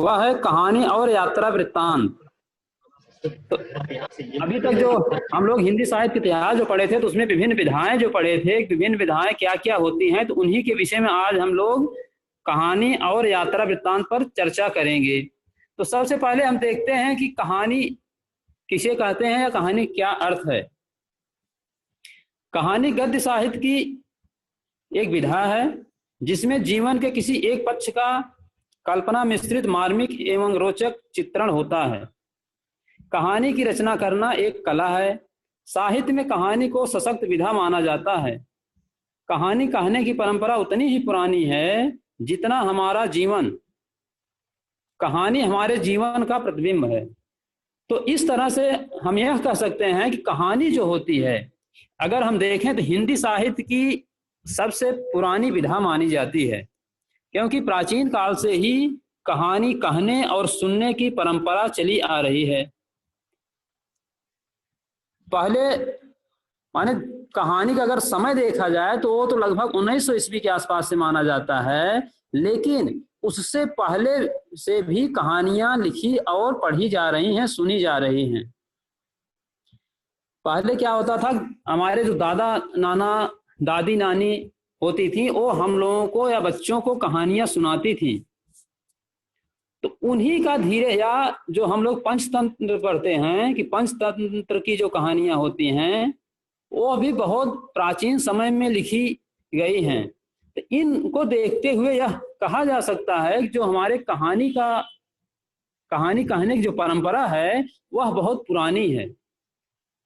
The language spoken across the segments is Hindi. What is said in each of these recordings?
वह है कहानी और यात्रा वृत्तांत। तो अभी तक जो हम लोग हिंदी साहित्य के इतिहास जो पढ़े थे तो उसमें विभिन्न विधाएं जो पढ़े थे, विभिन्न विधाएं क्या क्या होती हैं, तो उन्हीं के विषय में आज हम लोग कहानी और यात्रा वृत्तांत पर चर्चा करेंगे। तो सबसे पहले हम देखते हैं कि कहानी किसे कहते हैं या कहानी क्या अर्थ है। कहानी गद्य साहित्य की एक विधा है जिसमें जीवन के किसी एक पक्ष का कल्पना मिश्रित मार्मिक एवं रोचक चित्रण होता है। कहानी की रचना करना एक कला है। साहित्य में कहानी को सशक्त विधा माना जाता है। कहानी कहने की परंपरा उतनी ही पुरानी है जितना हमारा जीवन। कहानी हमारे जीवन का प्रतिबिंब है। तो इस तरह से हम यह कह सकते हैं कि कहानी जो होती है, अगर हम देखें तो हिंदी साहित्य की सबसे पुरानी विधा मानी जाती है, क्योंकि प्राचीन काल से ही कहानी कहने और सुनने की परंपरा चली आ रही है। पहले माने कहानी का अगर समय देखा जाए तो वो तो लगभग 1900 ईस्वी के आसपास से माना जाता है, लेकिन उससे पहले से भी कहानियां लिखी और पढ़ी जा रही हैं, सुनी जा रही हैं। पहले क्या होता था, हमारे जो दादा नाना दादी नानी होती थी वो हम लोगों को या बच्चों को कहानियां सुनाती थी। तो उन्हीं का धीरे, या जो हम लोग पंचतंत्र पढ़ते हैं कि पंचतंत्र की जो कहानियां होती हैं वो भी बहुत प्राचीन समय में लिखी गई हैं। तो इनको देखते हुए यह कहा जा सकता है कि जो हमारे कहानी कहने की जो परंपरा है वह बहुत पुरानी है।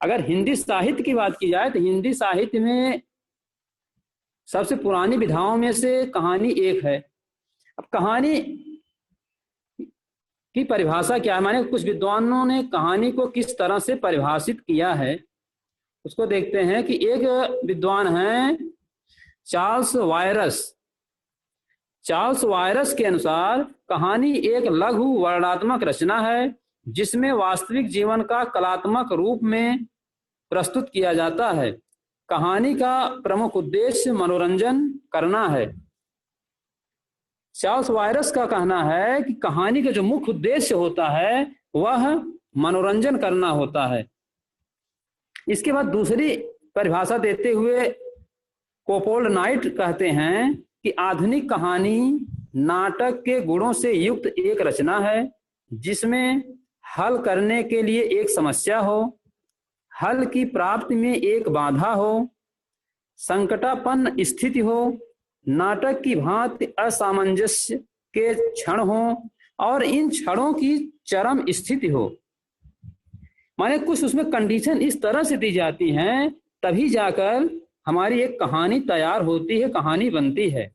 अगर हिंदी साहित्य की बात की जाए तो हिंदी साहित्य में सबसे पुरानी विधाओं में से कहानी एक है। अब कहानी की परिभाषा क्या है, माने कुछ विद्वानों ने कहानी को किस तरह से परिभाषित किया है उसको देखते हैं। कि एक विद्वान हैं चार्ल्स वायरस। चार्ल्स वायरस के अनुसार कहानी एक लघु वर्णनात्मक रचना है जिसमें वास्तविक जीवन का कलात्मक रूप में प्रस्तुत किया जाता है। कहानी का प्रमुख उद्देश्य मनोरंजन करना है। चार्ल्स वायरस का कहना है कि कहानी का जो मुख्य उद्देश्य होता है वह मनोरंजन करना होता है। इसके बाद दूसरी परिभाषा देते हुए कोपोल्ड नाइट कहते हैं कि आधुनिक कहानी नाटक के गुणों से युक्त एक रचना है जिसमें हल करने के लिए एक समस्या हो, हल की प्राप्ति में एक बाधा हो, संकटापन्न स्थिति हो, नाटक की भांति असामंजस्य के क्षण हो और इन क्षणों की चरम स्थिति हो। माने कुछ उसमें कंडीशन इस तरह से दी जाती हैं तभी जाकर हमारी एक कहानी तैयार होती है, कहानी बनती है।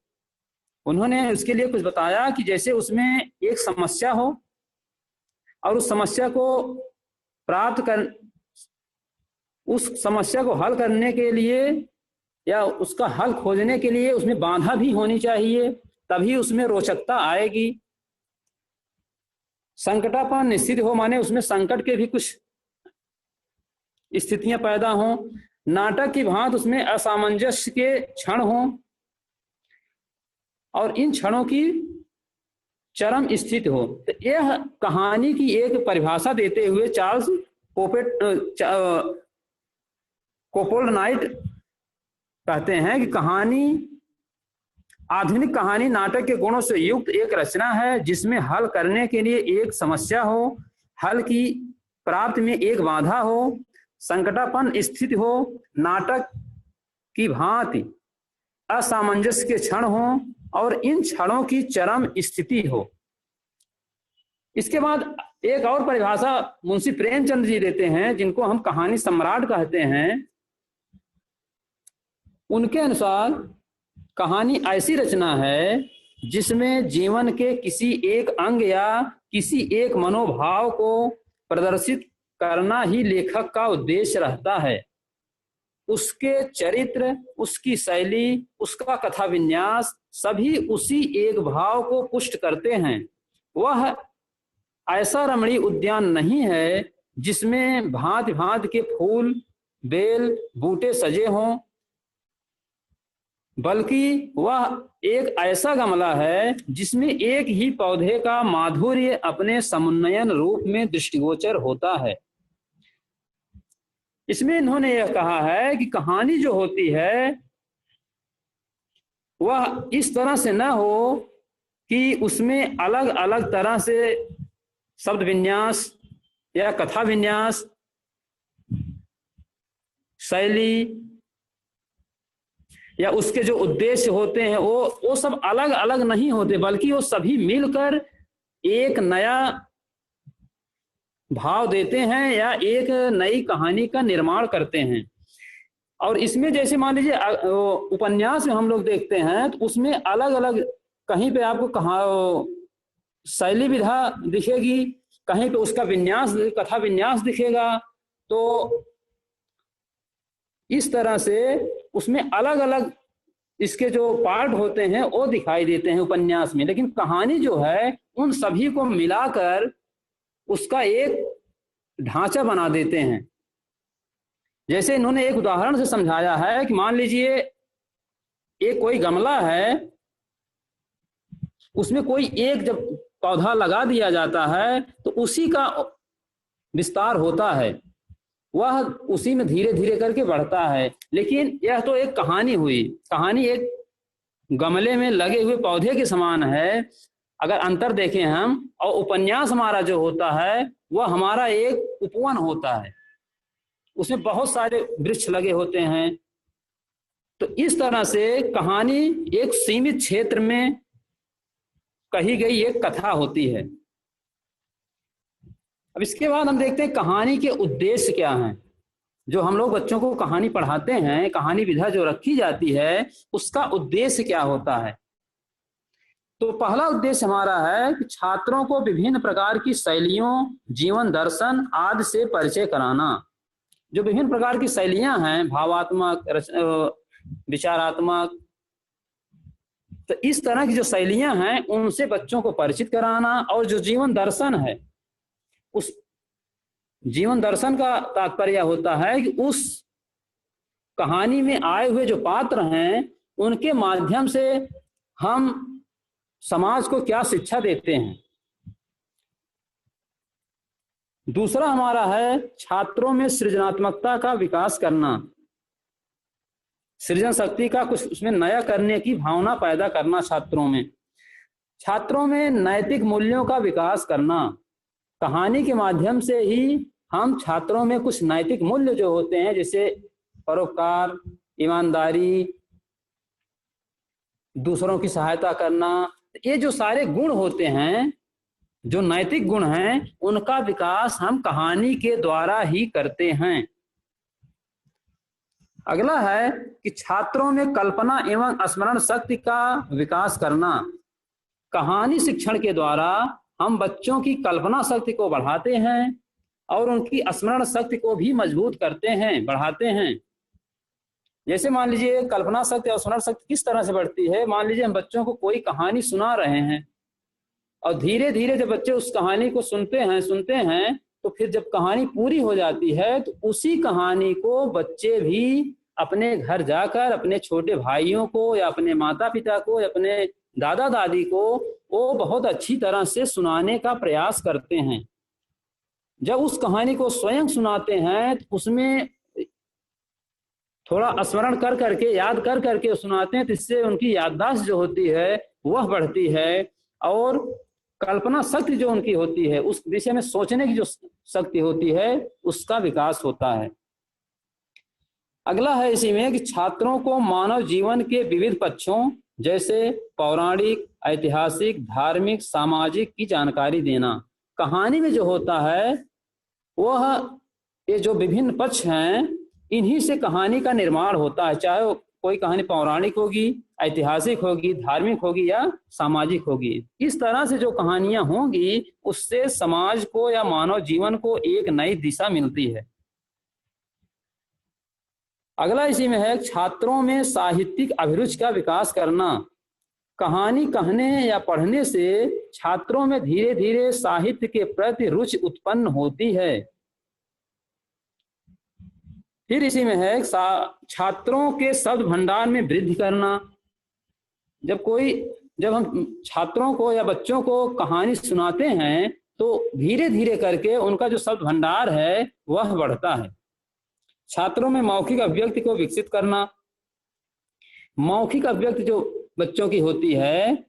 उन्होंने उसके लिए कुछ बताया कि जैसे उसमें एक समस्या हो और उस समस्या को उस समस्या को हल करने के लिए या उसका हल खोजने के लिए उसमें बाधा भी होनी चाहिए, तभी उसमें रोचकता आएगी। संकटापन्न स्थिति हो, माने उसमें संकट के भी कुछ स्थितियां पैदा हों। नाटक की भांति उसमें असामंजस्य के क्षण हों और इन क्षणों की चरम स्थिति हो। तो यह कहानी की एक परिभाषा देते हुए चार्ल्स कोपोल्ड नाइट कहते हैं कि आधुनिक कहानी नाटक के गुणों से युक्त एक रचना है जिसमें हल करने के लिए एक समस्या हो, हल की प्राप्ति में एक बाधा हो, संकटापन्न स्थिति हो, नाटक की भांति असामंजस्य के क्षण हो और इन क्षणों की चरम स्थिति हो। इसके बाद एक और परिभाषा मुंशी प्रेमचंद जी देते हैं जिनको हम कहानी सम्राट कहते हैं। उनके अनुसार कहानी ऐसी रचना है जिसमें जीवन के किसी एक अंग या किसी एक मनोभाव को प्रदर्शित करना ही लेखक का उद्देश्य रहता है। उसके चरित्र, उसकी शैली, उसका कथा विन्यास सभी उसी एक भाव को पुष्ट करते हैं। वह ऐसा रमणीय उद्यान नहीं है जिसमें भांति भांति के फूल, बेल, बूटे सजे हों बल्कि वह एक ऐसा गमला है जिसमें एक ही पौधे का माधुर्य अपने समुन्नयन रूप में दृष्टिगोचर होता है। इसमें इन्होंने यह कहा है कि कहानी जो होती है वह इस तरह से न हो कि उसमें अलग अलग तरह से शब्द विन्यास या कथा विन्यास, शैली या उसके जो उद्देश्य होते हैं वो सब अलग अलग नहीं होते, बल्कि वो सभी मिलकर एक नया भाव देते हैं या एक नई कहानी का निर्माण करते हैं। और इसमें जैसे मान लीजिए उपन्यास में हम लोग देखते हैं तो उसमें अलग अलग, कहीं पे आपको कहा शैली विधा दिखेगी, कहीं पे उसका विन्यास, कथा विन्यास दिखेगा। तो इस तरह से उसमें अलग अलग इसके जो पार्ट होते हैं वो दिखाई देते हैं उपन्यास में, लेकिन कहानी जो है उन सभी को मिलाकर उसका एक ढांचा बना देते हैं। जैसे इन्होंने एक उदाहरण से समझाया है कि मान लीजिए एक कोई गमला है, उसमें कोई एक जब पौधा लगा दिया जाता है तो उसी का विस्तार होता है, वह उसी में धीरे धीरे करके बढ़ता है। लेकिन यह तो एक कहानी हुई, कहानी एक गमले में लगे हुए पौधे के समान है अगर अंतर देखें हम, और उपन्यास हमारा जो होता है वह हमारा एक उपवन होता है, उसमें बहुत सारे वृक्ष लगे होते हैं। तो इस तरह से कहानी एक सीमित क्षेत्र में कही गई एक कथा होती है। अब इसके बाद हम देखते हैं कहानी के उद्देश्य क्या हैं। जो हम लोग बच्चों को कहानी पढ़ाते हैं, कहानी विधा जो रखी जाती है उसका उद्देश्य क्या होता है। तो पहला उद्देश्य हमारा है कि छात्रों को विभिन्न प्रकार की शैलियों, जीवन दर्शन आदि से परिचय कराना। जो विभिन्न प्रकार की शैलियां हैं, भावात्मक, विचारात्मक, तो इस तरह की जो शैलियां हैं उनसे बच्चों को परिचित कराना। और जो जीवन दर्शन है, उस जीवन दर्शन का तात्पर्य होता है कि उस कहानी में आए हुए जो पात्र हैं उनके माध्यम से हम समाज को क्या शिक्षा देते हैं। दूसरा हमारा है छात्रों में सृजनात्मकता का विकास करना, सृजन शक्ति का कुछ उसमें नया करने की भावना पैदा करना छात्रों में। छात्रों में नैतिक मूल्यों का विकास करना, कहानी के माध्यम से ही हम छात्रों में कुछ नैतिक मूल्य जो होते हैं, जैसे परोपकार, ईमानदारी, दूसरों की सहायता करना, ये जो सारे गुण होते हैं, जो नैतिक गुण हैं, उनका विकास हम कहानी के द्वारा ही करते हैं। अगला है कि छात्रों में कल्पना एवं स्मरण शक्ति का विकास करना। कहानी शिक्षण के द्वारा हम बच्चों की कल्पना शक्ति को बढ़ाते हैं और उनकी स्मरण शक्ति को भी मजबूत करते हैं, बढ़ाते हैं। जैसे मान लीजिए कल्पना शक्ति और स्मरण शक्ति किस तरह से बढ़ती है। मान लीजिए हम बच्चों को कोई कहानी सुना रहे हैं और धीरे धीरे जब बच्चे उस कहानी को सुनते हैं तो फिर जब कहानी पूरी हो जाती है तो उसी कहानी को बच्चे भी अपने घर जाकर अपने छोटे भाइयों को या अपने माता पिता को या अपने दादा दादी को वो बहुत अच्छी तरह से सुनाने का प्रयास करते हैं। जब उस कहानी को स्वयं सुनाते हैं तो उसमें थोड़ा स्मरण कर करके, याद कर करके सुनाते हैं, तो इससे उनकी याददाश्त जो होती है वह बढ़ती है और कल्पना शक्ति जो उनकी होती है, उस विषय में सोचने की जो शक्ति होती है उसका विकास होता है। अगला है इसी में कि छात्रों को मानव जीवन के विविध पक्षों जैसे पौराणिक, ऐतिहासिक, धार्मिक, सामाजिक की जानकारी देना। कहानी में जो होता है वह ये जो विभिन्न पक्ष हैं इन्हीं से कहानी का निर्माण होता है, चाहे वो कोई कहानी पौराणिक होगी, ऐतिहासिक होगी, धार्मिक होगी या सामाजिक होगी। इस तरह से जो कहानियां होंगी उससे समाज को या मानव जीवन को एक नई दिशा मिलती है। अगला इसी में है छात्रों में साहित्यिक अभिरुचि का विकास करना। कहानी कहने या पढ़ने से छात्रों में धीरे धीरे साहित्य के प्रति रुचि उत्पन्न होती है। फिर इसी में है छात्रों के शब्द भंडार में वृद्धि करना। जब हम छात्रों को या बच्चों को कहानी सुनाते हैं तो धीरे धीरे करके उनका जो शब्द भंडार है वह बढ़ता है। छात्रों में मौखिक अभिव्यक्ति को विकसित करना। मौखिक अभिव्यक्ति जो बच्चों की होती है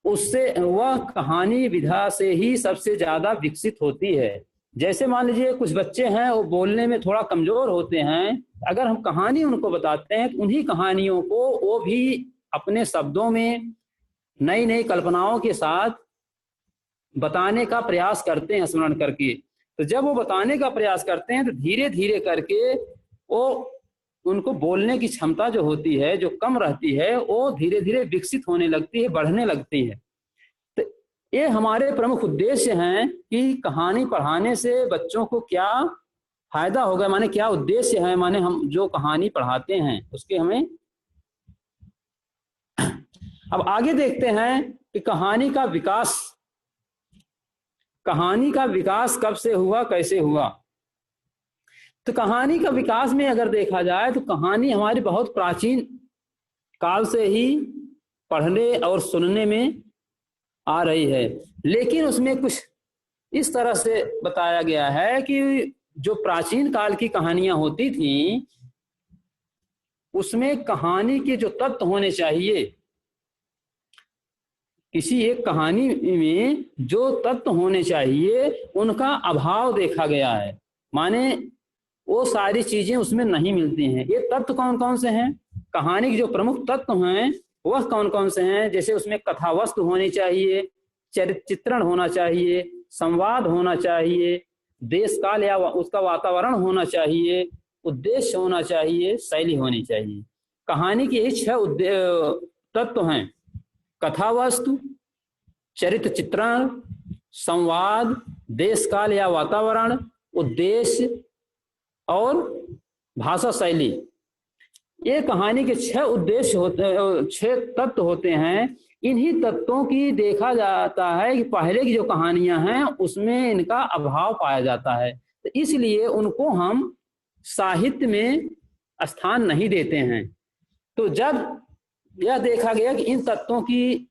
उससे वह कहानी विधा से ही सबसे ज्यादा विकसित होती है। जैसे मान लीजिए कुछ बच्चे हैं वो बोलने में थोड़ा कमजोर होते हैं, अगर हम कहानी उनको बताते हैं तो उन्हीं कहानियों को वो भी अपने शब्दों में नई नई कल्पनाओं के साथ बताने का प्रयास करते हैं स्मरण करके। तो जब वो बताने का प्रयास करते हैं तो धीरे धीरे करके वो उनको बोलने की क्षमता जो होती है, जो कम रहती है, वो धीरे धीरे विकसित होने लगती है, बढ़ने लगती है। तो ये हमारे प्रमुख उद्देश्य हैं कि कहानी पढ़ाने से बच्चों को क्या फायदा होगा, माने क्या उद्देश्य है, माने हम जो कहानी पढ़ाते हैं उसके हमें। अब आगे देखते हैं कि कहानी का विकास कब से हुआ, कैसे हुआ। तो कहानी का विकास में अगर देखा जाए तो कहानी हमारी बहुत प्राचीन काल से ही पढ़ने और सुनने में आ रही है, लेकिन उसमें कुछ इस तरह से बताया गया है कि जो प्राचीन काल की कहानियां होती थी उसमें कहानी के जो तत्व होने चाहिए, किसी एक कहानी में जो तत्व होने चाहिए उनका अभाव देखा गया है। माने वो सारी चीजें उसमें नहीं मिलती हैं। ये तत्व कौन कौन से हैं, कहानी के जो प्रमुख तत्व हैं वह कौन कौन से हैं। जैसे उसमें कथा वस्तु होनी चाहिए, चरित्र चित्रण होना चाहिए, संवाद होना चाहिए, देश काल या उसका वातावरण होना चाहिए, उद्देश्य होना चाहिए, शैली होनी चाहिए। कहानी के यही 6 तत्व हैं: कथा वस्तु, चरित्र चित्रण, संवाद, देश काल या वातावरण, उद्देश्य और भाषा शैली। ये कहानी के 6 उद्देश्य होते, 6 तत्व होते हैं। इन्हीं तत्वों की देखा जाता है कि पहले की जो कहानियां हैं उसमें इनका अभाव पाया जाता है, तो इसलिए उनको हम साहित्य में स्थान नहीं देते हैं। तो जब यह देखा गया कि इन तत्वों की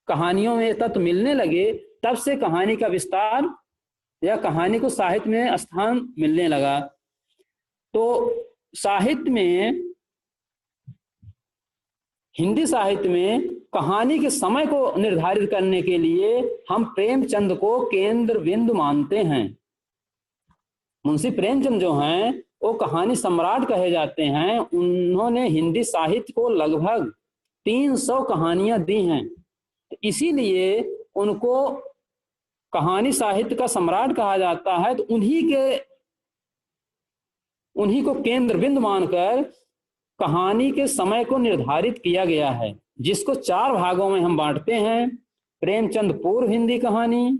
कहानियों में तत्व मिलने लगे, तब से कहानी का विस्तार या कहानी को साहित्य में स्थान मिलने लगा। तो साहित्य में, हिंदी साहित्य में कहानी के समय को निर्धारित करने के लिए हम प्रेमचंद को केंद्र बिंदु मानते हैं। मुंशी प्रेमचंद जो हैं वो कहानी सम्राट कहे जाते हैं। उन्होंने हिंदी साहित्य को लगभग 300 कहानियां दी हैं, इसीलिए उनको कहानी साहित्य का सम्राट कहा जाता है। तो उन्हीं को केंद्र बिंदु मानकर कहानी के समय को निर्धारित किया गया है, जिसको 4 भागों में हम बांटते हैं: प्रेमचंद पूर्व हिंदी कहानी,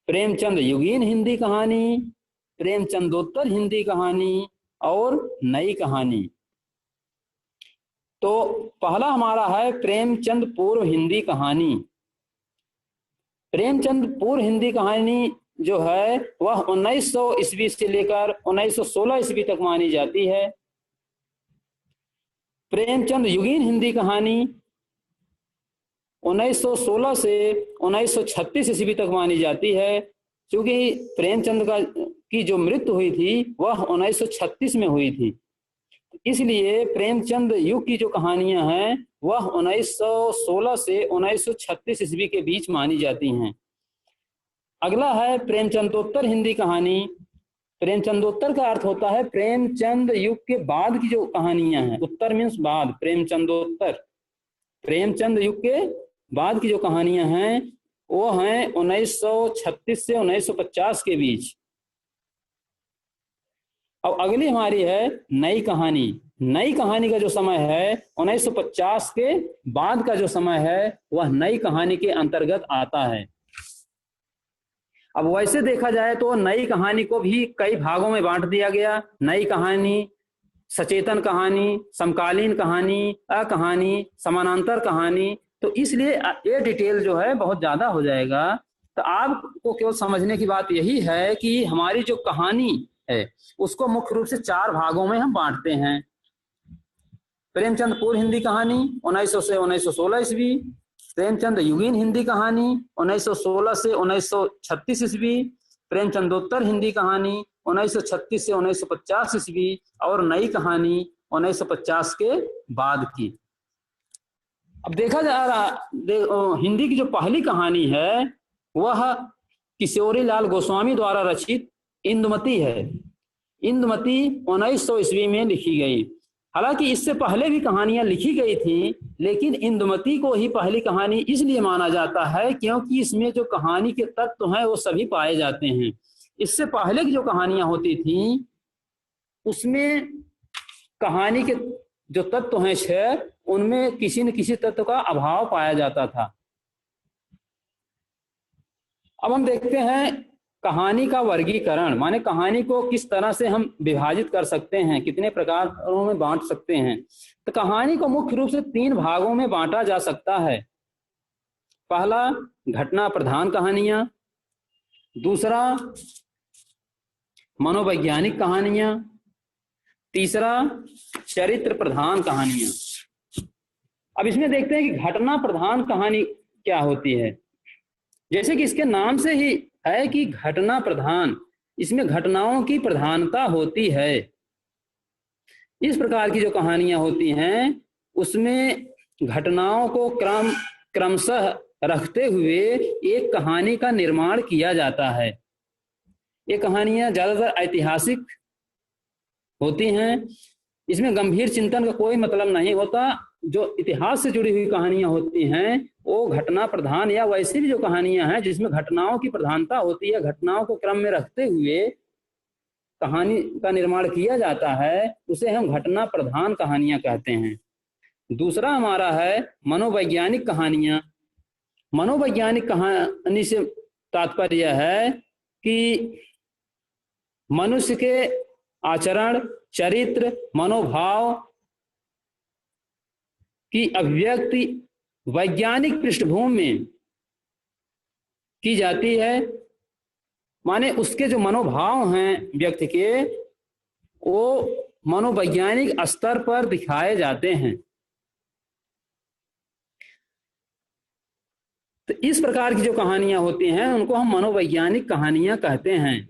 प्रेमचंद युगीन हिंदी कहानी, प्रेमचंदोत्तर हिंदी कहानी और नई कहानी। तो पहला हमारा है प्रेमचंद पूर्व हिंदी कहानी। प्रेमचंद पूर्व हिंदी कहानी जो है वह 1900 ईस्वी से लेकर 1916 ईस्वी तक मानी जाती है। प्रेमचंद युगीन हिंदी कहानी 1916 से 1936 ईस्वी तक मानी जाती है, क्योंकि प्रेमचंद की जो मृत्यु हुई थी वह 1936 में हुई थी, इसलिए प्रेमचंद युग की जो कहानियां हैं वह 1916 से 1936 ईस्वी के बीच मानी जाती हैं। अगला है प्रेमचंदोत्तर हिंदी कहानी। प्रेमचंदोत्तर का अर्थ होता है प्रेमचंद युग के बाद की जो कहानियां हैं, उत्तर मीन्स बाद, प्रेमचंदोत्तर। प्रेमचंद युग के बाद की जो कहानियां हैं वो हैं 1936 से 1950 के बीच। अब अगली हमारी है नई कहानी। नई कहानी का जो समय है 1950 के बाद का जो समय है वह नई कहानी के अंतर्गत आता है। अब वैसे देखा जाए तो नई कहानी को भी कई भागों में बांट दिया गया। नई कहानी, सचेतन कहानी, समकालीन कहानी, अकहानी, समानांतर कहानी। तो इसलिए ये डिटेल जो है बहुत ज्यादा हो जाएगा। तो आपको केवल समझने की बात यही है कि हमारी जो कहानी है उसको मुख्य रूप से 4 भागों में हम बांटते हैं। प्रेमचंद पूर्व हिंदी कहानी 1900 से 1916 ईस्वी, प्रेमचंद युगीन हिंदी कहानी 1916 से 1936 ईस्वी, प्रेमचंदोत्तर हिंदी कहानी 1936 से 1950 ईस्वी और नई कहानी 1950 के बाद की। अब देखा जा रहा हिंदी की जो पहली कहानी है वह किशोरी लाल गोस्वामी द्वारा रचित इंदुमती है। इंदुमती 1900 ईस्वी में लिखी गई। हालांकि इससे पहले भी कहानियां लिखी गई थी, लेकिन इंदुमती को ही पहली कहानी इसलिए माना जाता है क्योंकि इसमें जो कहानी के तत्व हैं वो सभी पाए जाते हैं। इससे पहले की जो कहानियां होती थी उसमें कहानी के जो तत्व हैं 6, उनमें किसी न किसी तत्व का अभाव पाया जाता था। अब हम देखते हैं कहानी का वर्गीकरण, माने कहानी को किस तरह से हम विभाजित कर सकते हैं, कितने प्रकारों में बांट सकते हैं। तो कहानी को मुख्य रूप से 3 भागों में बांटा जा सकता है। पहला घटना प्रधान कहानियां, दूसरा मनोवैज्ञानिक कहानियां, तीसरा चरित्र प्रधान कहानियां। अब इसमें देखते हैं कि घटना प्रधान कहानी क्या होती है। जैसे कि इसके नाम से ही है कि घटना प्रधान, इसमें घटनाओं की प्रधानता होती है। इस प्रकार की जो कहानियां होती हैं उसमें घटनाओं को क्रमशः रखते हुए एक कहानी का निर्माण किया जाता है। ये कहानियां ज्यादातर ऐतिहासिक होती हैं। इसमें गंभीर चिंतन का कोई मतलब नहीं होता। जो इतिहास से जुड़ी हुई कहानियां होती हैं वो घटना प्रधान, या वैसी भी जो कहानियां हैं जिसमें घटनाओं की प्रधानता होती है, घटनाओं को क्रम में रखते हुए कहानी का निर्माण किया जाता है, उसे हम घटना प्रधान कहानियां कहते हैं। दूसरा हमारा है मनोवैज्ञानिक कहानियां। मनोवैज्ञानिक कहानी से तात्पर्य है कि मनुष्य के आचरण, चरित्र, मनोभाव की अभिव्यक्ति वैज्ञानिक पृष्ठभूमि में की जाती है। माने उसके जो मनोभाव हैं व्यक्ति के, वो मनोवैज्ञानिक स्तर पर दिखाए जाते हैं। तो इस प्रकार की जो कहानियां होती हैं उनको हम मनोवैज्ञानिक कहानियां कहते हैं।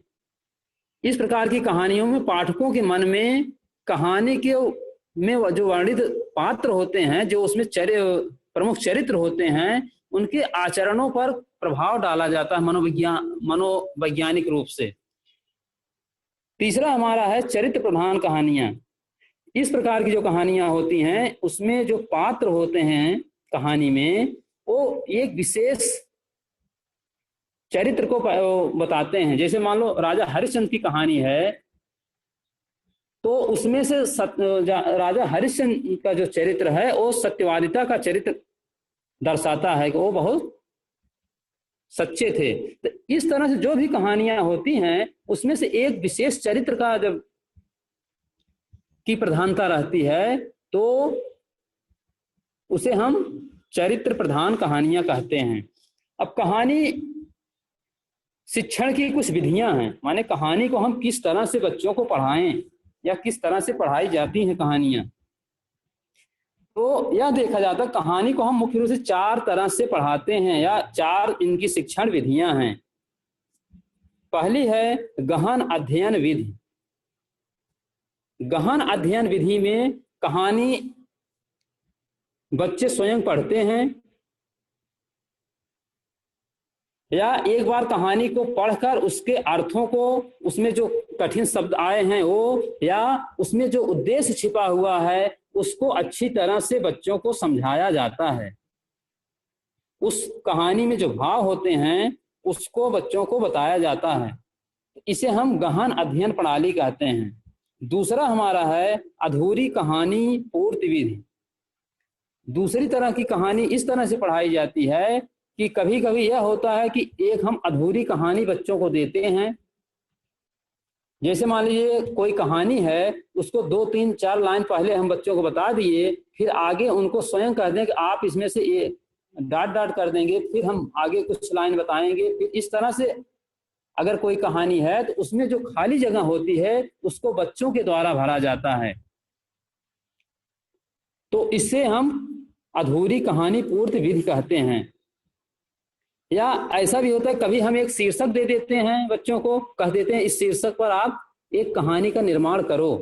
इस प्रकार की कहानियों में पाठकों के मन में कहानी के में जो वर्णित पात्र होते हैं, जो उसमें प्रमुख चरित्र होते हैं, उनके आचरणों पर प्रभाव डाला जाता है मनोवैज्ञानिक रूप से। तीसरा हमारा है चरित्र प्रधान कहानियां। इस प्रकार की जो कहानियां होती हैं उसमें जो पात्र होते हैं कहानी में, वो एक विशेष चरित्र को बताते हैं। जैसे मान लो राजा हरिश्चंद्र की कहानी है, तो उसमें से राजा हरिश्चंद्र का जो चरित्र है वो सत्यवादिता का चरित्र दर्शाता है कि वो बहुत सच्चे थे। तो इस तरह से जो भी कहानियां होती हैं उसमें से एक विशेष चरित्र का जब की प्रधानता रहती है तो उसे हम चरित्र प्रधान कहानियां कहते हैं। अब कहानी शिक्षण की कुछ विधियां हैं, माने कहानी को हम किस तरह से बच्चों को पढ़ाएं या किस तरह से पढ़ाई जाती हैं कहानियां। तो यह देखा जाता है कहानी को हम मुख्य रूप से 4 तरह से पढ़ाते हैं, या 4 इनकी शिक्षण विधियां हैं। पहली है गहन अध्ययन विधि। गहन अध्ययन विधि में कहानी बच्चे स्वयं पढ़ते हैं, या एक बार कहानी को पढ़कर उसके अर्थों को, उसमें जो कठिन शब्द आए हैं वो, या उसमें जो उद्देश्य छिपा हुआ है उसको अच्छी तरह से बच्चों को समझाया जाता है। उस कहानी में जो भाव होते हैं उसको बच्चों को बताया जाता है। इसे हम गहन अध्ययन प्रणाली कहते हैं। दूसरा हमारा है अधूरी कहानी पूर्ति विधि। दूसरी तरह की कहानी इस तरह से पढ़ाई जाती है कि कभी कभी यह होता है कि एक हम अधूरी कहानी बच्चों को देते हैं। जैसे मान लीजिए कोई कहानी है, उसको 2, 3, 4 लाइन पहले हम बच्चों को बता दिए, फिर आगे उनको स्वयं कह दें कि आप इसमें से ये डाट कर देंगे, फिर हम आगे कुछ लाइन बताएंगे। फिर इस तरह से अगर कोई कहानी है तो उसमें जो खाली जगह होती है उसको बच्चों के द्वारा भरा जाता है। तो इससे हम अधूरी कहानी पूर्ति विधि कहते हैं। या ऐसा भी होता है, कभी हम एक शीर्षक दे देते हैं बच्चों को, कह देते हैं इस शीर्षक पर आप एक कहानी का निर्माण करो,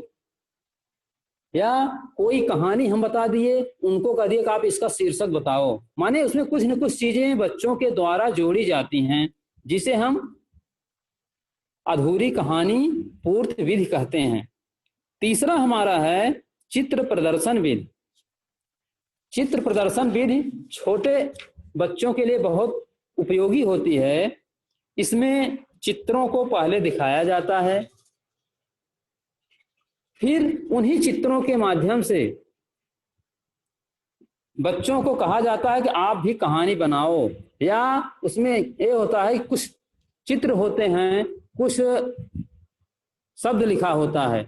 या कोई कहानी हम बता दिए, उनको कह दिए कि आप इसका शीर्षक बताओ। माने उसमें कुछ न कुछ चीजें बच्चों के द्वारा जोड़ी जाती हैं जिसे हम अधूरी कहानी पूर्ति विधि कहते हैं। तीसरा हमारा है चित्र प्रदर्शन विधि। चित्र प्रदर्शन विधि छोटे बच्चों के लिए बहुत उपयोगी होती है। इसमें चित्रों को पहले दिखाया जाता है, फिर उन्हीं चित्रों के माध्यम से बच्चों को कहा जाता है कि आप भी कहानी बनाओ। या उसमें ये होता है कुछ चित्र होते हैं, कुछ शब्द लिखा होता है,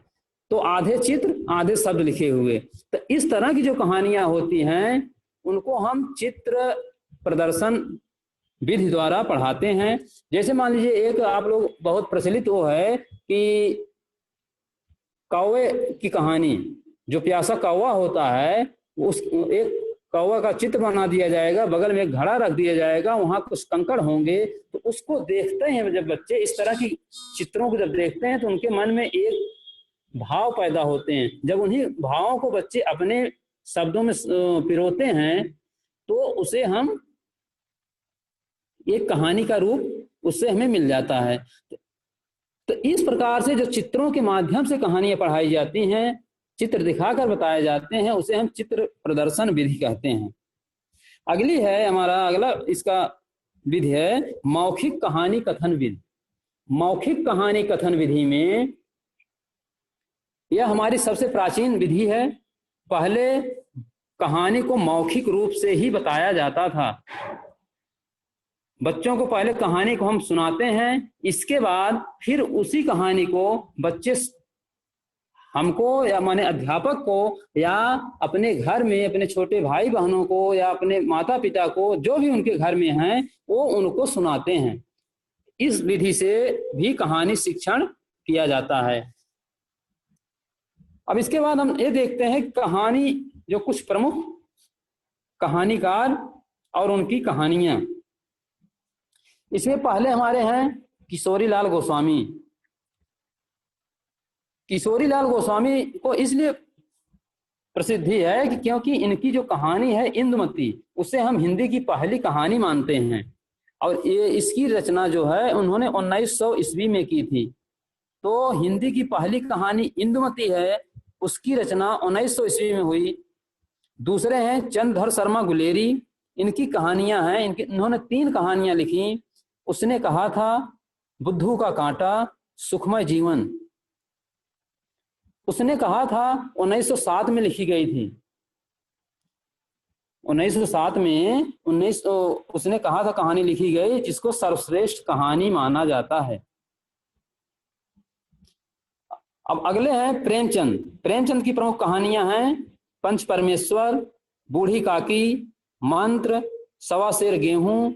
तो आधे चित्र आधे शब्द लिखे हुए। तो इस तरह की जो कहानियां होती हैं उनको हम चित्र प्रदर्शन विधि द्वारा पढ़ाते हैं। जैसे मान लीजिए एक आप लोग बहुत प्रचलित वो है कि कौवे की कहानी, जो प्यासा कौवा होता है उस एक कौवा का चित्र बना दिया जाएगा, बगल में एक घड़ा रख दिया जाएगा, वहां कुछ कंकड़ होंगे, तो उसको देखते हैं जब बच्चे, इस तरह की चित्रों को जब देखते हैं तो उनके मन में एक भाव पैदा होते हैं। जब उन्हीं भावों को बच्चे अपने शब्दों में पिरोते हैं तो उसे हम एक कहानी का रूप उससे हमें मिल जाता है। तो इस प्रकार से जो चित्रों के माध्यम से कहानियां पढ़ाई जाती हैं, चित्र दिखाकर बताए जाते हैं, उसे हम चित्र प्रदर्शन विधि कहते हैं। अगली है हमारा अगला इसका विधि है मौखिक कहानी कथन विधि। मौखिक कहानी कथन विधि में यह हमारी सबसे प्राचीन विधि है। पहले कहानी को मौखिक रूप से ही बताया जाता था। बच्चों को पहले कहानी को हम सुनाते हैं, इसके बाद फिर उसी कहानी को बच्चे हमको या माने अध्यापक को या अपने घर में अपने छोटे भाई बहनों को या अपने माता पिता को, जो भी उनके घर में हैं, वो उनको सुनाते हैं। इस विधि से भी कहानी शिक्षण किया जाता है। अब इसके बाद हम ये देखते हैं कहानी, जो कुछ प्रमुख कहानीकार और उनकी कहानियां। इसमें पहले हमारे हैं किशोरीलाल गोस्वामी। किशोरीलाल गोस्वामी को इसलिए प्रसिद्धि है कि क्योंकि इनकी जो कहानी है इंदुमती, उसे हम हिंदी की पहली कहानी मानते हैं। और ये इसकी रचना जो है उन्होंने 1900 ईस्वी में की थी। तो हिंदी की पहली कहानी इंदुमती है, उसकी रचना 1900 ईस्वी में हुई। दूसरे हैं चंद्रधर शर्मा गुलेरी। इनकी कहानियां हैं, इन्होंने 3 कहानियां लिखी। उसने कहा था बुद्धू का कांटा, सुखमय जीवन। उसने कहा था 1907 में लिखी गई थी। 1907 में उसने कहा था कहानी लिखी गई, जिसको सर्वश्रेष्ठ कहानी माना जाता है। अब अगले हैं प्रेमचंद। प्रेमचंद की प्रमुख कहानियां हैं पंच परमेश्वर, बूढ़ी काकी, मंत्र, सवा सेर गेहूं,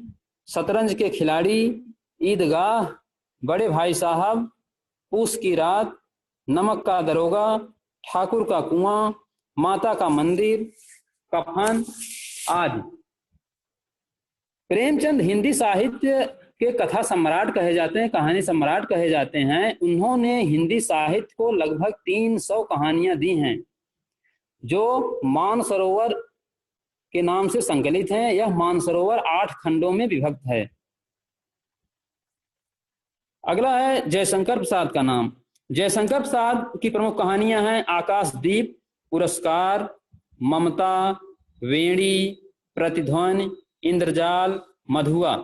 शतरंज के खिलाड़ी, ईदगाह, बड़े भाई साहब, पूस की रात, नमक का दरोगा, ठाकुर का कुआं, माता का मंदिर, कफन आदि। प्रेमचंद हिंदी साहित्य के कथा सम्राट कहे जाते हैं, कहानी सम्राट कहे जाते हैं। उन्होंने हिंदी साहित्य को लगभग 300 कहानियां दी हैं, जो मानसरोवर के नाम से संकलित हैं। यह मानसरोवर 8 खंडों में विभक्त है। अगला है जयशंकर प्रसाद का नाम। जयशंकर प्रसाद की प्रमुख कहानियां हैं आकाशदीप, पुरस्कार, ममता, वेणी, प्रतिध्वनि, इंद्रजाल, मधुआ।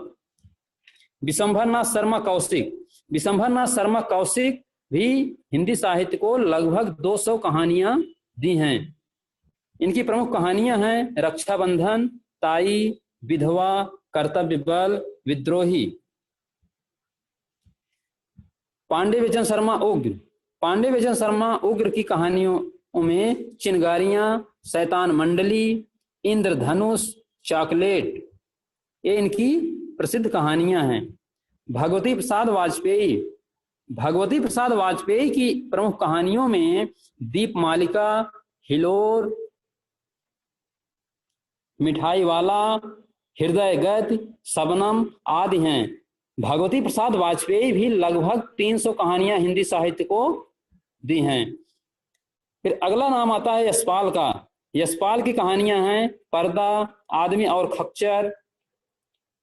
विशंभरनाथ शर्मा कौशिक। विशंभरनाथ शर्मा कौशिक भी हिंदी साहित्य को लगभग 200 कहानियां दी हैं। इनकी प्रमुख कहानियां हैं रक्षाबंधन, ताई, विधवा, कर्तव्य बल, विद्रोही। पांडे बेचन शर्मा उग्र। पांडे बेचन शर्मा उग्र की कहानियों में चिनगारियां, शैतान मंडली, इंद्रधनुष, चॉकलेट, ये इनकी प्रसिद्ध कहानियां हैं। भगवती प्रसाद वाजपेयी। भगवती प्रसाद वाजपेयी की प्रमुख कहानियों में दीपमालिका, हिलोर, मिठाई वाला, हृदय गति, शबनम आदि हैं। भगवती प्रसाद वाजपेयी भी लगभग 300 कहानियां हिंदी साहित्य को दी हैं। फिर अगला नाम आता है यशपाल का। यशपाल की कहानियां हैं पर्दा, आदमी और खच्चर,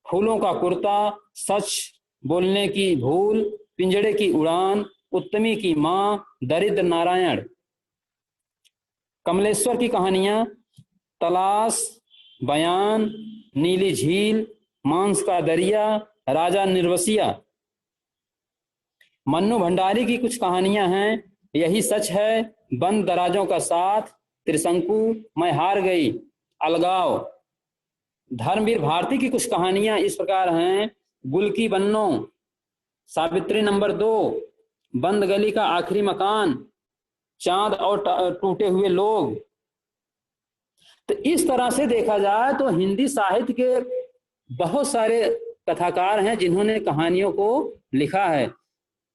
फूलों का कुर्ता, सच बोलने की भूल, पिंजड़े की उड़ान, उत्तमी की मां, दरिद्र नारायण। कमलेश्वर की कहानियां तलाश, बयान, नीली झील, मांस का दरिया, राजा निर्वसिया। मन्नू भंडारी की कुछ कहानियां हैं यही सच है, बंद दराजों का साथ, त्रिशंकु, मैं हार गई, अलगाव। धर्मवीर भारती की कुछ कहानियां इस प्रकार हैं गुल की बन्नो, सावित्री नंबर 2, बंद गली का आखिरी मकान, चांद और टूटे हुए लोग। तो इस तरह से देखा जाए तो हिंदी साहित्य के बहुत सारे कथाकार हैं जिन्होंने कहानियों को लिखा है।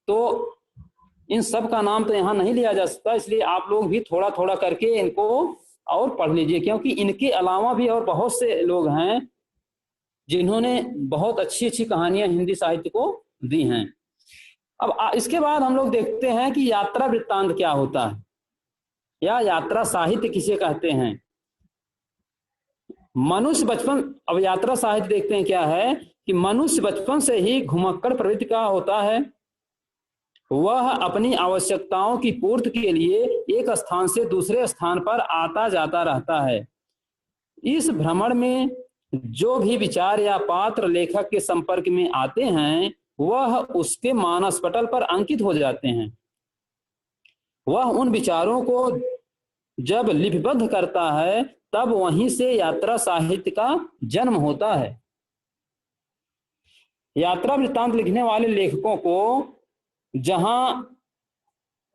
तो इन सब का नाम तो यहाँ नहीं लिया जा सकता, इसलिए आप लोग भी थोड़ा थोड़ा करके इनको और पढ़ लीजिए, क्योंकि इनके अलावा भी और बहुत से लोग हैं जिन्होंने बहुत अच्छी अच्छी कहानियां हिंदी साहित्य को दी हैं। अब इसके बाद हम लोग देखते हैं कि यात्रा वृत्तांत क्या होता है या यात्रा साहित्य किसे कहते हैं। मनुष्य बचपन, अब यात्रा साहित्य देखते हैं क्या है कि मनुष्य बचपन से ही घुमक्कड़ प्रवृत्ति का होता है। वह अपनी आवश्यकताओं की पूर्ति के लिए एक स्थान से दूसरे स्थान पर आता जाता रहता है। इस भ्रमण में जो भी विचार या पात्र लेखक के संपर्क में आते हैं वह उसके मानस पटल पर अंकित हो जाते हैं। वह उन विचारों को जब लिपिबद्ध करता है तब वहीं से यात्रा साहित्य का जन्म होता है। यात्रा वृत्तांत लिखने वाले लेखकों को जहां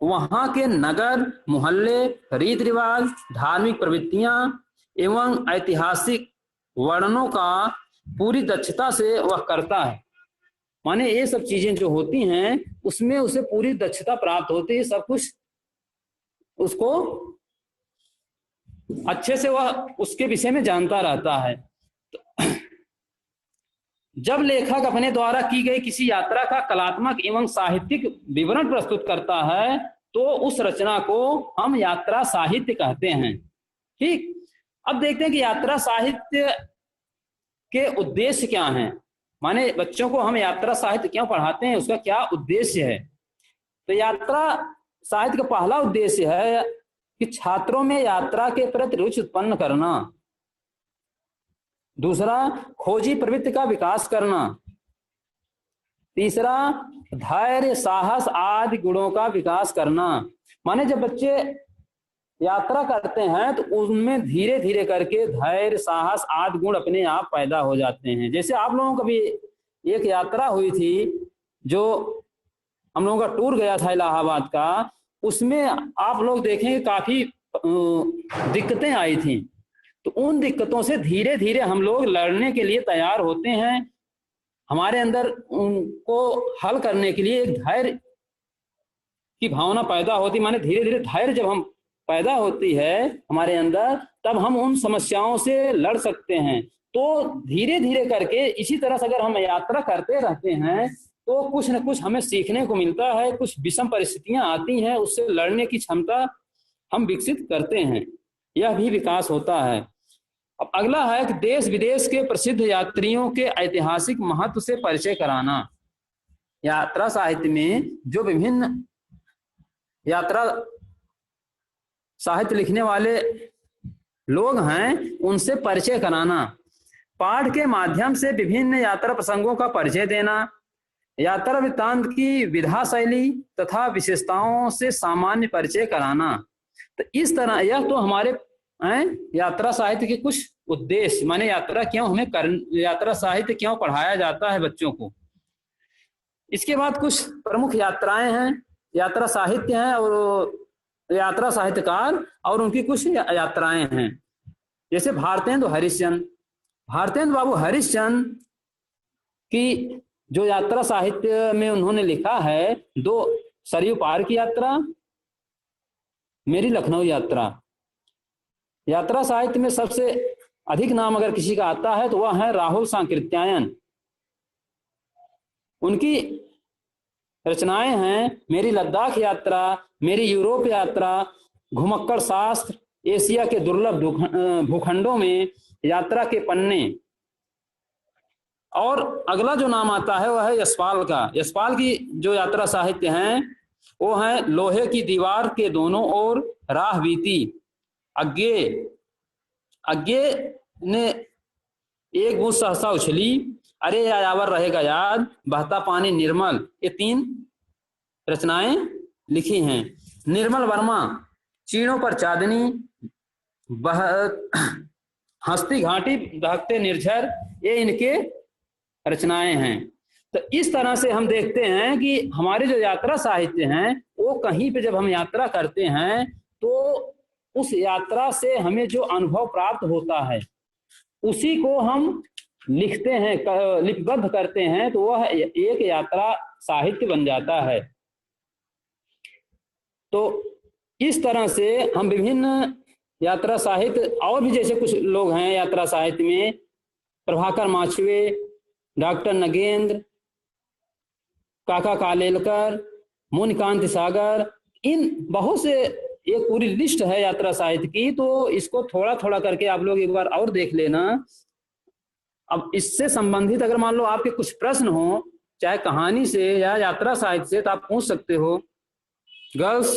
वहां के नगर, मोहल्ले, रीति रिवाज, धार्मिक प्रवृत्तियां एवं ऐतिहासिक वर्णनों का पूरी दक्षता से वह करता है। माने ये सब चीजें जो होती हैं उसमें उसे पूरी दक्षता प्राप्त होती है, सब कुछ उसको अच्छे से वह उसके विषय में जानता रहता है। जब लेखक अपने द्वारा की गई किसी यात्रा का कलात्मक एवं साहित्यिक विवरण प्रस्तुत करता है तो उस रचना को हम यात्रा साहित्य कहते हैं। ठीक, अब देखते हैं कि यात्रा साहित्य के उद्देश्य क्या हैं। माने बच्चों को हम यात्रा साहित्य क्यों पढ़ाते हैं, उसका क्या उद्देश्य है। तो यात्रा साहित्य का पहला उद्देश्य है कि छात्रों में यात्रा के प्रति रुचि उत्पन्न करना। दूसरा, खोजी प्रवृत्ति का विकास करना। तीसरा, धैर्य, साहस आदि गुणों का विकास करना। माने जब बच्चे यात्रा करते हैं तो उनमें धीरे धीरे करके धैर्य, साहस आदि गुण अपने आप पैदा हो जाते हैं। जैसे आप लोगों को भी एक यात्रा हुई थी जो हम लोगों का टूर गया था इलाहाबाद का, उसमें आप लोग देखेंगे काफी दिक्कतें आई थी। तो उन दिक्कतों से धीरे धीरे हम लोग लड़ने के लिए तैयार होते हैं। हमारे अंदर उनको हल करने के लिए एक धैर्य की भावना पैदा होती। माने धीरे धीरे धैर्य जब हम पैदा होती है हमारे अंदर, तब हम उन समस्याओं से लड़ सकते हैं। तो धीरे धीरे करके इसी तरह से अगर हम यात्रा करते रहते हैं तो कुछ न कुछ हमें सीखने को मिलता है। कुछ विषम परिस्थितियां आती हैं, उससे लड़ने की क्षमता हम विकसित करते हैं, यह भी विकास होता है। अब अगला है कि देश विदेश के प्रसिद्ध यात्रियों के ऐतिहासिक महत्व से परिचय कराना। यात्रा साहित्य में जो विभिन्न यात्रा साहित्य लिखने वाले लोग हैं उनसे परिचय कराना। पाठ के माध्यम से विभिन्न यात्रा प्रसंगों का परिचय देना। यात्रा वृत्तांत की विधा शैली तथा विशेषताओं से सामान्य परिचय कराना। तो इस तरह यह तो हमारे यात्रा साहित्य के कुछ उद्देश्य, माने यात्रा क्यों हमें यात्रा साहित्य क्यों पढ़ाया जाता है बच्चों को। इसके बाद कुछ प्रमुख यात्राएं हैं, यात्रा साहित्य हैं और यात्रा साहित्यकार और उनकी कुछ यात्राएं हैं। जैसे भारतेंदु हरिश्चंद्र, भारतेंदु बाबू हरिश्चंद्र की जो यात्रा साहित्य में उन्होंने लिखा है, 2 सरयू पार की यात्रा, मेरी लखनऊ यात्रा। यात्रा साहित्य में सबसे अधिक नाम अगर किसी का आता है तो वह है राहुल सांकृत्यायन। उनकी रचनाएं हैं मेरी लद्दाख यात्रा, मेरी यूरोप यात्रा, घुमक्कड़ शास्त्र, एशिया के दुर्लभ भूखंडों में यात्रा के पन्ने। और अगला जो नाम आता है वह है यशपाल का। यशपाल की जो यात्रा साहित्य हैं वो है लोहे की दीवार के दोनों ओर राह बीती, अज्ञे अज्ञे ने एक बूंद सहसा उछली, अरे यायावर रहेगा याद, बहता पानी निर्मल। ये 3 रचनाएं लिखी हैं। निर्मल वर्मा चीणों पर चांदनी, हंसती घाटी दहकते निर्झर, ये इनके रचनाएं हैं। तो इस तरह से हम देखते हैं कि हमारे जो यात्रा साहित्य हैं वो कहीं पे जब हम यात्रा करते हैं तो उस यात्रा से हमें जो अनुभव प्राप्त होता है उसी को हम लिखते हैं, लिपिबद्ध करते हैं, तो वह एक यात्रा साहित्य बन जाता है। तो इस तरह से हम विभिन्न यात्रा साहित्य, और भी जैसे कुछ लोग हैं यात्रा साहित्य में, प्रभाकर माछवे, डॉक्टर नगेंद्र, काका कालेलकर, मुनिकांत सागर, इन बहुत से एक पूरी लिस्ट है यात्रा साहित्य की। तो इसको थोड़ा थोड़ा करके आप लोग एक बार और देख लेना। अब इससे संबंधित अगर मान लो आपके कुछ प्रश्न हो, चाहे कहानी से या यात्रा साहित्य से, तो आप पूछ सकते हो। गर्ल्स